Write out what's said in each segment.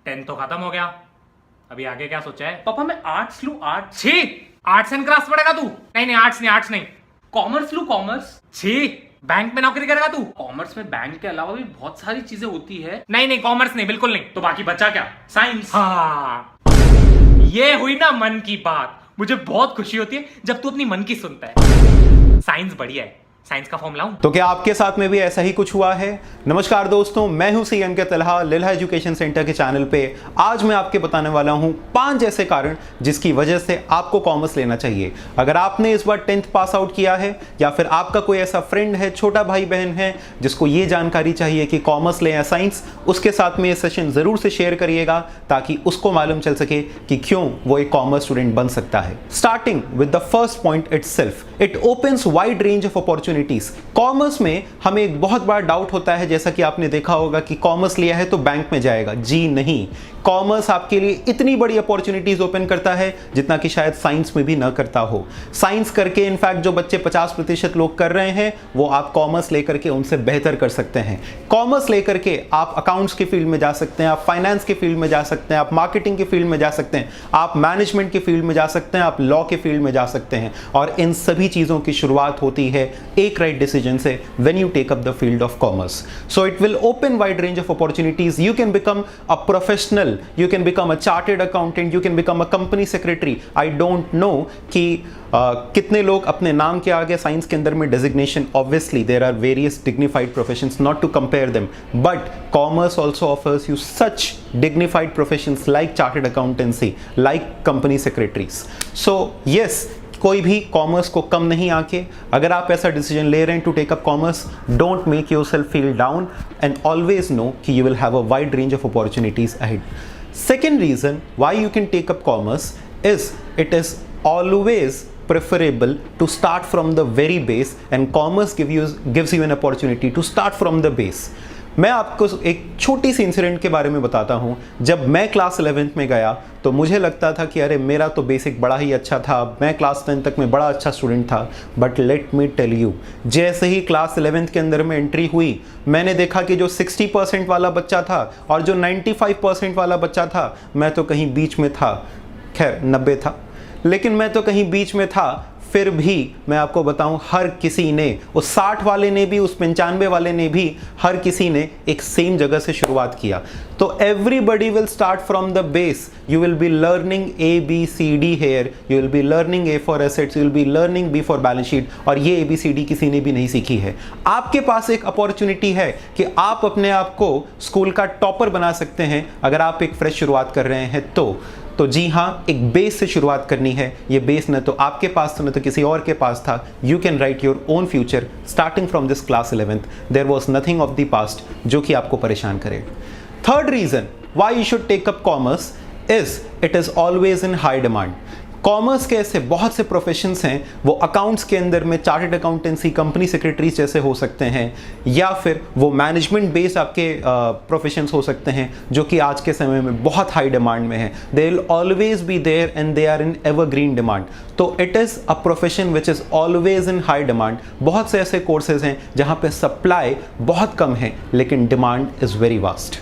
10th तो खत्म हो गया, अभी आगे क्या सोचा है? पापा मैं आर्ट्स लूं, आर्ट्स। छी, आर्ट्स एंड क्राफ्ट पढ़ेगा तू? नहीं, आर्ट्स नहीं। कॉमर्स लूं, कॉमर्स। छी, बैंक में नौकरी करेगा तू? कॉमर्स में बैंक के अलावा भी बहुत सारी चीजें होती है। नहीं, कॉमर्स नहीं, बिल्कुल नहीं। तो बाकी बचा क्या? साइंस। हाँ, ये हुई ना मन की बात। मुझे बहुत खुशी होती है जब तू अपनी मन की सुनता है। साइंस बढ़िया है, साइंस का फॉर्म लाऊं? तो क्या आपके साथ में भी ऐसा ही कुछ हुआ है? नमस्कार दोस्तों, मैं हूं सी अंकित तलहा, लिल्हा एजुकेशन सेंटर के चैनल पे। आज मैं आपके बताने वाला हूं 5 ऐसे कारण जिसकी वजह से आपको कॉमर्स लेना चाहिए। अगर आपने इस बार 10th पास आउट किया है या फिर आपका कोई ऐसा फ्रेंड है, छोटा भाई बहन है जिसको ये जानकारी चाहिए कि कॉमर्स लें या साइंस, उसके साथ में ये सेशन जरूर से शेयर करिएगा ताकि उसको मालूम चल सके कि क्यों वो एक कॉमर्स स्टूडेंट बन सकता है। Starting with the first point itself, it opens wide range of opportunities. Commerce में हमें एक बहुत बड़ा डाउट होता है, जैसा कि आपने देखा होगा कि कॉमर्स लिया है तो बैंक में जाएगा। जी नहीं, कॉमर्स आपके लिए इतनी बड़ी अपॉर्चुनिटीज ओपन करता है जितना कि शायद साइंस में भी ना करता हो। साइंस करके इनफैक्ट जो बच्चे 50% लोग कर रहे हैं वो आप कॉमर्स लेकर के उनसे बेहतर कर सकते हैं। कॉमर्स लेकर के आप अकाउंट्स के फील्ड में जा सकते हैं, आप फाइनेंस के फील्ड में जा सकते हैं, आप मार्केटिंग के फील्ड में जा सकते हैं, आप मैनेजमेंट के फील्ड में जा सकते हैं, आप लॉ के फील्ड में जा सकते हैं। और इन सभी चीजों की शुरुआत होती है एक राइट डिसीजन से, when you take up the field of commerce. So it will open wide range of opportunities. You can become a professional, you can become a chartered accountant, you can become a company secretary. I don't know कि कितने लोग अपने नाम के आगे science के अंदर में designation, obviously there are various dignified professions, not to compare them, but commerce also offers you such dignified professions like chartered accountancy, like company secretaries. So yes, कोई भी कॉमर्स को कम नहीं आके, अगर आप ऐसा डिसीजन ले रहे हैं to take up commerce, don't make yourself feel down and always know कि you will have a wide range of opportunities ahead. Second reason why you can take up commerce is it is always preferable to start from the very base, and commerce gives you an opportunity to start from the base. मैं आपको एक छोटी सी incident के बारे में बताता हूँ। जब मैं क्लास 11th में गया तो मुझे लगता था कि अरे मेरा तो बेसिक बड़ा ही अच्छा था, मैं क्लास 10 तक में बड़ा अच्छा स्टूडेंट था। But let me tell you, जैसे ही क्लास 11th के अंदर में एंट्री हुई, मैंने देखा कि जो 60% वाला बच्चा था और जो 95% वाला बच्चा था, मैं तो कहीं बीच में था। खैर 90 था, लेकिन मैं तो कहीं बीच में था। फिर भी मैं आपको बताऊं, हर किसी ने, उस 60 वाले ने भी, उस 95 वाले ने भी, हर किसी ने एक सेम जगह से शुरुआत किया। तो everybody will start from the base. You will be learning ABCD here, you will be learning A for assets, you will be learning B for balance sheet, और ये ABCD किसी ने भी नहीं सीखी है। आपके पास एक अपॉर्चुनिटी है कि आप अपने आप को स्कूल का टॉपर बना सकते हैं अगर आप एक फ्रेश शुरुआत कर रहे हैं तो जी हाँ, एक बेस से शुरुआत करनी है। ये बेस न तो आपके पास था न तो किसी और के पास था। You can write your own future starting from this class 11th। There was nothing of the past जो कि आपको परेशान करे। Third reason why you should take up commerce is it is always in high demand. Commerce के ऐसे बहुत से professions हैं, वो अकाउंट्स के अंदर में चार्टर्ड अकाउंटेंसी, कंपनी सेक्रेटरीज जैसे हो सकते हैं, या फिर वो मैनेजमेंट बेस्ड आपके प्रोफेशंस हो सकते हैं जो कि आज के समय में बहुत हाई डिमांड में है। They will always be there and they are in evergreen demand. तो it is a profession which is always in high demand. बहुत से ऐसे कोर्सेज हैं जहाँ पे सप्लाई बहुत कम है लेकिन demand is very vast.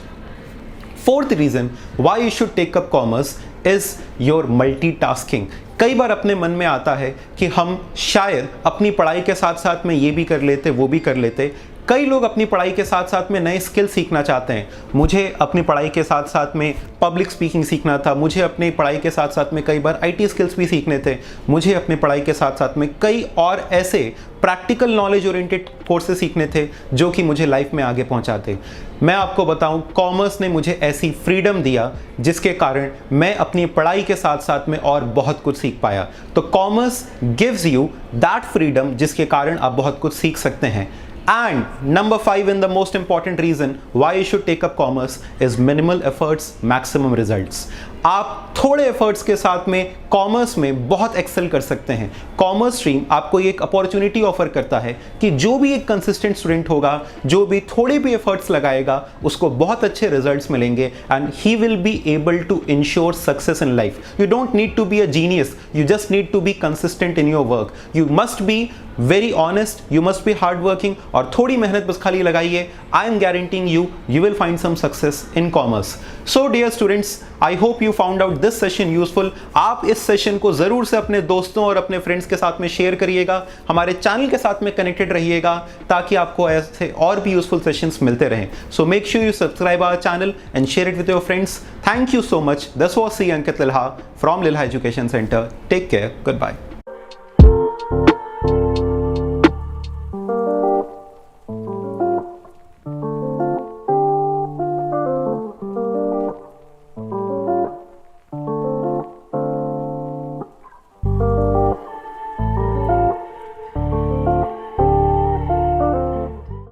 Fourth reason why you should take up commerce is your multitasking. कई बार अपने मन में आता है कि हम शायद अपनी पढ़ाई के साथ साथ में ये भी कर लेते, वो भी कर लेते। कई लोग अपनी पढ़ाई के साथ साथ में नए स्किल सीखना चाहते हैं। मुझे अपनी पढ़ाई के साथ साथ में पब्लिक स्पीकिंग सीखना था, मुझे अपनी पढ़ाई के साथ साथ में कई बार IT स्किल्स भी सीखने थे, मुझे अपनी पढ़ाई के साथ साथ में कई और ऐसे प्रैक्टिकल नॉलेज ओरिएंटेड कोर्सेज सीखने थे जो कि मुझे लाइफ में आगे पहुंचाते। मैं आपको बताऊं, कॉमर्स ने मुझे ऐसी फ्रीडम दिया जिसके कारण मैं अपनी पढ़ाई के साथ साथ में और बहुत कुछ सीख पाया। तो commerce gives you that freedom जिसके कारण आप बहुत कुछ सीख सकते हैं। And number 5 and the most important reason why you should take up commerce is minimal efforts, maximum results. आप थोड़े एफर्ट्स के साथ में कॉमर्स में बहुत एक्सेल कर सकते हैं। कॉमर्स स्ट्रीम आपको एक अपॉर्चुनिटी ऑफर करता है कि जो भी एक कंसिस्टेंट स्टूडेंट होगा, जो भी थोड़े भी एफर्ट्स लगाएगा, उसको बहुत अच्छे रिजल्ट्स मिलेंगे and he will be able to ensure success in life. You don't need to be a genius, you just need to be consistent in your work. You must be very honest, you must be hard working, और थोड़ी मेहनत बस खाली लगाइए, I am guaranteeing you will find some success in commerce. So dear students, I hope you found out this session useful. आप इस session को जरूर से अपने दोस्तों और अपने फ्रेंड्स के साथ में शेयर करिएगा, हमारे चैनल के साथ में कनेक्टेड रहिएगा ताकि आपको ऐसे और भी यूजफुल सेशंस मिलते रहें. So make sure you subscribe our channel and share it with your friends. Thank you so much. This was C. Ankit Lilha from Lilha Education Center. Take care. Goodbye.